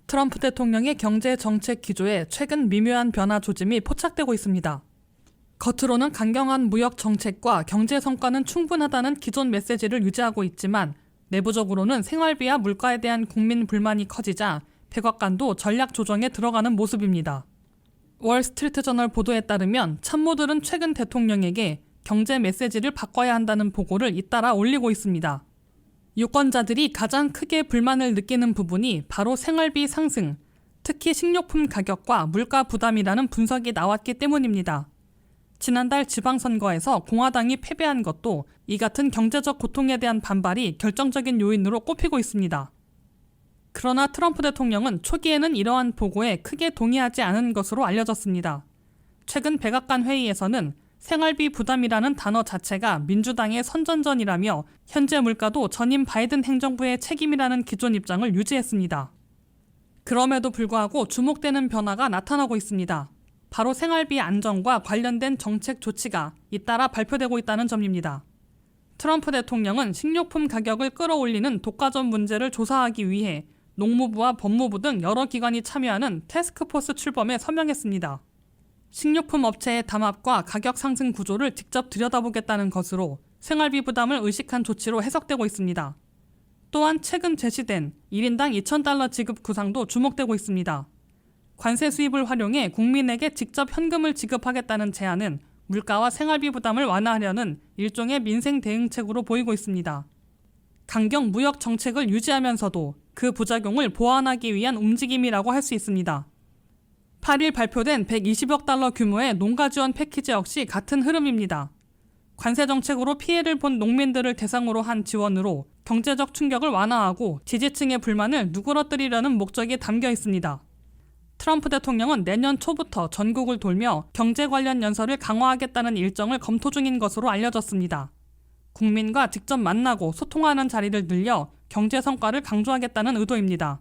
트럼프 대통령의 경제 정책 기조에 최근 미묘한 변화 조짐이 포착되고 있습니다. 겉으로는 강경한 무역 정책과 경제 성과는 충분하다는 기존 메시지를 유지하고 있지만 내부적으로는 생활비와 물가에 대한 국민 불만이 커지자 백악관도 전략 조정에 들어가는 모습입니다. 월스트리트저널 보도에 따르면 참모들은 최근 대통령에게 경제 메시지를 바꿔야 한다는 보고를 잇따라 올리고 있습니다. 유권자들이 가장 크게 불만을 느끼는 부분이 바로 생활비 상승, 특히 식료품 가격과 물가 부담이라는 분석이 나왔기 때문입니다. 지난달 지방선거에서 공화당이 패배한 것도 이 같은 경제적 고통에 대한 반발이 결정적인 요인으로 꼽히고 있습니다. 그러나 트럼프 대통령은 초기에는 이러한 보고에 크게 동의하지 않은 것으로 알려졌습니다. 최근 백악관 회의에서는 생활비 부담이라는 단어 자체가 민주당의 선전전이라며 현재 물가도 전임 바이든 행정부의 책임이라는 기존 입장을 유지했습니다. 그럼에도 불구하고 주목되는 변화가 나타나고 있습니다. 바로 생활비 안정과 관련된 정책 조치가 잇따라 발표되고 있다는 점입니다. 트럼프 대통령은 식료품 가격을 끌어올리는 독과점 문제를 조사하기 위해 농무부와 법무부 등 여러 기관이 참여하는 태스크포스 출범에 서명했습니다. 식료품 업체의 담합과 가격 상승 구조를 직접 들여다보겠다는 것으로 생활비 부담을 의식한 조치로 해석되고 있습니다. 또한 최근 제시된 1인당 $2,000 지급 구상도 주목되고 있습니다. 관세 수입을 활용해 국민에게 직접 현금을 지급하겠다는 제안은 물가와 생활비 부담을 완화하려는 일종의 민생 대응책으로 보이고 있습니다. 강경 무역 정책을 유지하면서도 그 부작용을 보완하기 위한 움직임이라고 할 수 있습니다. 8일 발표된 $120억 규모의 농가 지원 패키지 역시 같은 흐름입니다. 관세 정책으로 피해를 본 농민들을 대상으로 한 지원으로 경제적 충격을 완화하고 지지층의 불만을 누그러뜨리려는 목적이 담겨 있습니다. 트럼프 대통령은 내년 초부터 전국을 돌며 경제 관련 연설을 강화하겠다는 일정을 검토 중인 것으로 알려졌습니다. 국민과 직접 만나고 소통하는 자리를 늘려 경제 성과를 강조하겠다는 의도입니다.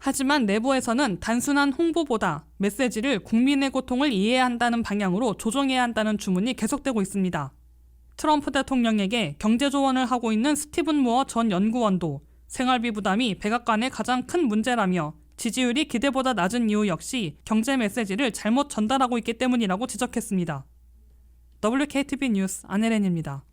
하지만 내부에서는 단순한 홍보보다 메시지를 국민의 고통을 이해해야 한다는 방향으로 조정해야 한다는 주문이 계속되고 있습니다. 트럼프 대통령에게 경제 조언을 하고 있는 스티븐 무어 전 연구원도 생활비 부담이 백악관의 가장 큰 문제라며 지지율이 기대보다 낮은 이유 역시 경제 메시지를 잘못 전달하고 있기 때문이라고 지적했습니다. WKTV 뉴스 안혜린입니다.